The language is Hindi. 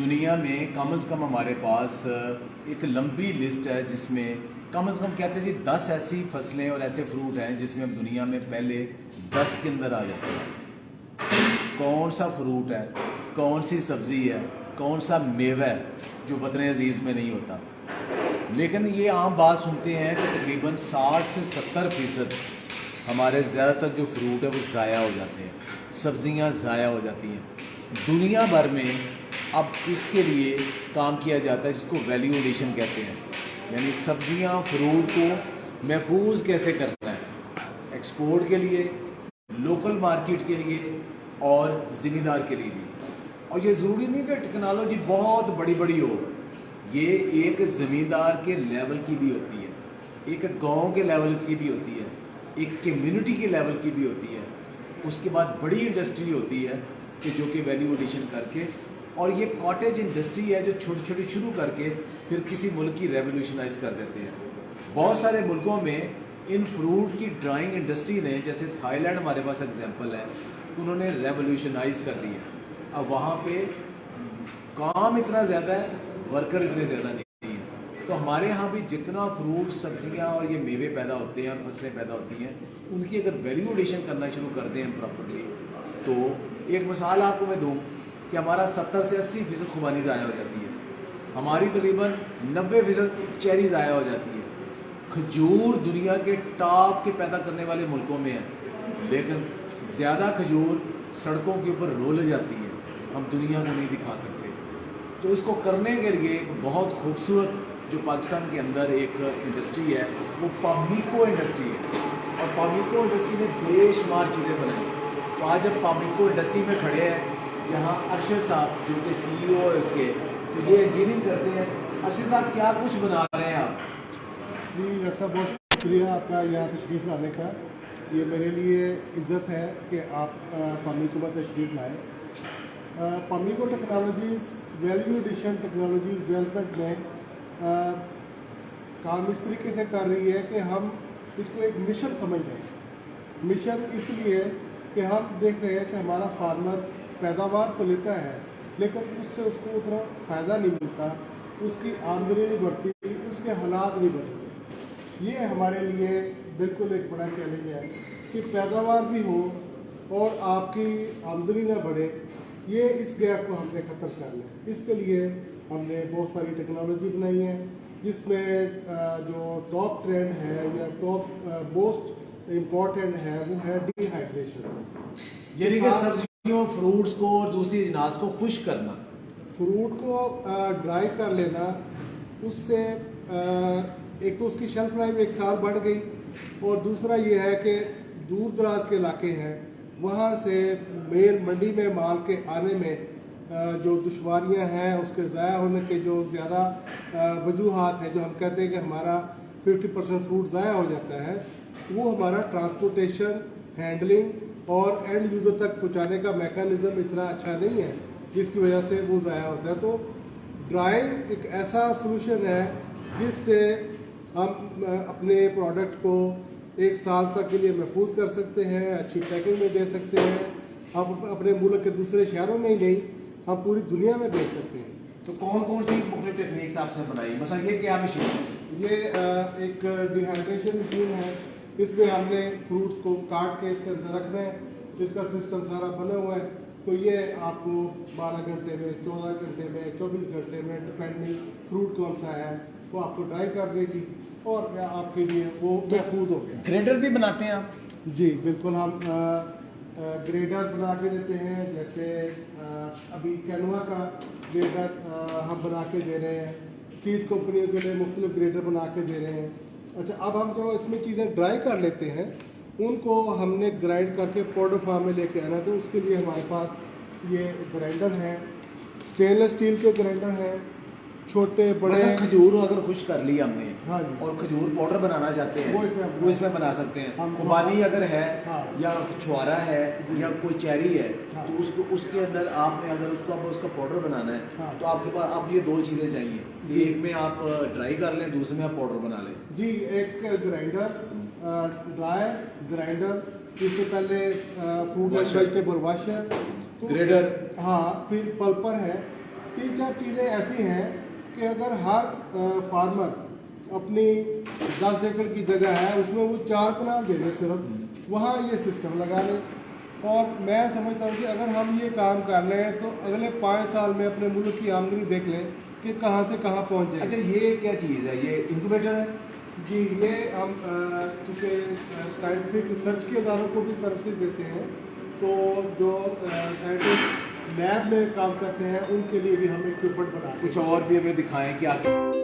दुनिया में कम से कम हमारे पास एक लंबी लिस्ट है जिसमें कम से कम कहते हैं जी 10 ऐसी फसलें और ऐसे फ्रूट हैं जिसमें हम दुनिया में पहले 10 के अंदर आ जाते हैं। कौन सा फ्रूट है, कौन सी सब्ज़ी है, कौन सा मेवा है जो वतन अजीज़ में नहीं होता। लेकिन ये आम बात सुनते हैं कि तकरीबन 60 से 70% हमारे ज़्यादातर जो फ्रूट है वो ज़ाया हो जाते हैं, सब्ज़ियाँ ज़ाया हो जाती हैं। दुनिया भर में अब इसके लिए काम किया जाता है जिसको वैल्यू एडिशन कहते हैं, यानी सब्जियां फ्रूट को महफूज कैसे करना है एक्सपोर्ट के लिए, लोकल मार्केट के लिए और ज़िम्मेदार के लिए भी। और ये ज़रूरी नहीं कि टेक्नोलॉजी बहुत बड़ी बड़ी हो, ये एक ज़मींदार के लेवल की भी होती है, एक गांव के लेवल की भी होती है, एक कम्युनिटी के लेवल की भी होती है। उसके बाद बड़ी इंडस्ट्री होती है कि जो कि वैल्यू एडिशन करके, और ये कॉटेज इंडस्ट्री है जो छोटी छोटी शुरू करके फिर किसी मुल्क की रेवोल्यूशनाइज कर देते हैं। बहुत सारे मुल्कों में इन फ्रूट की ड्राइंग इंडस्ट्री ने, जैसे थाईलैंड हमारे पास एग्जांपल है, उन्होंने रेवोल्यूशनाइज कर दी है। अब वहाँ पे काम इतना ज़्यादा है, वर्कर इतने ज़्यादा नहीं है। तो हमारे यहाँ भी जितना फ्रूट, सब्जियाँ और ये मेवे पैदा होते हैं और फसलें पैदा होती हैं, उनकी अगर वैल्यू एडिशन करना शुरू कर दें हम प्रॉपरली, तो एक मिसाल आपको मैं दूँ कि हमारा 70 से 80% खुबानी ज़ाया हो जाती है, हमारी तकरीबन 90% चेरी ज़ाया हो जाती है। खजूर दुनिया के टॉप के पैदा करने वाले मुल्कों में है, लेकिन ज़्यादा खजूर सड़कों के ऊपर रोल जाती है, हम दुनिया को नहीं दिखा सकते। तो इसको करने के लिए बहुत खूबसूरत जो पाकिस्तान के अंदर एक इंडस्ट्री है वो पामीको इंडस्ट्री है, और पामीको इंडस्ट्री ने बेशुमार चीज़ें बनाई। तो आज जब पामीको इंडस्ट्री में खड़े हैं, जहाँ अरशद साहब जो कि CEO है उसके, तो ये इंजीनियरिंग करते हैं। अरशद साहब क्या कुछ बना रहे हैं आप? जी डॉक्टर साहब, बहुत शुक्रिया आपका यहाँ तशरीफ़ लाने का। ये मेरे लिए इज़्ज़त है कि आप पामीको में तशरीफ़ लाएँ। Pamiko technologies value addition technologies development में काम इस तरीके से कर रही है कि हम इसको एक मिशन समझ रहे हैं। मिशन इसलिए कि हम देख रहे हैं कि हमारा फार्मर पैदावार तो लेता है, लेकिन उससे उसको उतना फ़ायदा नहीं मिलता, उसकी आमदनी नहीं बढ़ती, उसके हालात नहीं बदलते। ये हमारे लिए बिल्कुल एक बड़ा चैलेंज है कि पैदावार भी हो और आपकी आमदनी ना बढ़े। ये इस गैप को हमने ख़त्म करना है। इसके लिए हमने बहुत सारी टेक्नोलॉजी बनाई है, जिसमें जो टॉप ट्रेंड है या टॉप मोस्ट इम्पॉर्टेंट है वो है डिहाइड्रेशन, यानी कि सब्जियों, फ्रूट्स को और दूसरी अनाज को खुश करना। फ्रूट को ड्राई कर लेना, उससे एक तो उसकी शेल्फ लाइफ 1 साल बढ़ गई, और दूसरा ये है कि दूर दराज के इलाके हैं वहाँ से मेन मंडी में माल के आने में जो दुश्वारियाँ हैं, उसके ज़ाया होने के जो ज़्यादा वजूहात हैं, जो हम कहते हैं कि हमारा 50% फ्रूट ज़ाया हो जाता है, वो हमारा ट्रांसपोर्टेशन, हैंडलिंग और एंड यूज़र तक पहुंचाने का मैकेनिज़्म इतना अच्छा नहीं है, जिसकी वजह से वो ज़ाया होता है। तो ड्राइंग एक ऐसा सलूशन है जिससे हम अपने प्रोडक्ट को 1 साल तक के लिए महफूज कर सकते हैं, अच्छी पैकिंग में दे सकते हैं। हम अपने मुल्क के दूसरे शहरों में ही नहीं, हम पूरी दुनिया में बेच सकते हैं। तो कौन कौन सी मुख्तलिफ टेक्निक्स आपसे बनाई? मसला ये क्या मशीन है? ये एक डिहाइड्रेशन मशीन है। इसमें हमने फ्रूट्स को काट के इसके अंदर रखना है, इसका सिस्टम सारा बना हुआ है। तो ये आपको 12 घंटे में, 14 घंटे में, 24 घंटे में, डिपेंडिंग फ्रूट कौन सा है, वो आपको ड्राई कर देगी और आपके लिए वो महफूज हो गया। ग्रेडर भी बनाते हैं आप? जी बिल्कुल, हम ग्रेडर बना के देते हैं। जैसे अभी कैनवा का ग्रेडर हम बना के दे रहे हैं, सीड कंपनियों के लिए मुख्तलिफ ग्रेडर बना के दे रहे हैं। अच्छा, अब हम जो इसमें चीज़ें ड्राई कर लेते हैं, उनको हमने ग्राइंड करके पाउडर फॉर्म में लेके आना। तो उसके लिए हमारे पास ये ग्राइंडर हैं, स्टेनलेस स्टील के ग्राइंडर हैं, छोटे बड़े। खजूर अगर खुश कर लिया हमने, हाँ जी, और खजूर पाउडर बनाना चाहते हैं, वो इसमें बना सकते हैं। खुबानी अगर है, हाँ, या छुआरा है, या कोई चेरी है, हाँ, तो उसको उसके अंदर आपने अगर उसका पाउडर बनाना है, हाँ, तो आपके पास आप ये 2 चीज़ें चाहिए। एक में आप ड्राई कर लें, दूसरे में आप पाउडर बना लें। जी, एक ग्राइंडर, ड्राई ग्राइंडर, इससे पहले fruit and vegetable washer, grader, हाँ, फिर पल्पर है, 3-4 चीज़ें ऐसी हैं कि अगर हर फार्मर अपनी 10 एकड़ की जगह है उसमें वो 4 कनाल दे दे सिर्फ, वहाँ ये सिस्टम लगा ले। और मैं समझता हूँ कि अगर हम ये काम कर लें तो अगले 5 साल में अपने मुल्क की आमदनी देख लें कि कहाँ से कहाँ पहुँच जाए। अच्छा, ये क्या चीज़ है? ये इंक्यूबेटर है जी, ये हम चूँकि साइंटिफिक रिसर्च के इदारों को भी सर्विसेज देते हैं, तो जो साइंटिस्ट लैब में काम करते हैं उनके लिए भी हम इक्विपमेंट बना कुछ और भी हमें दिखाएं कि आगे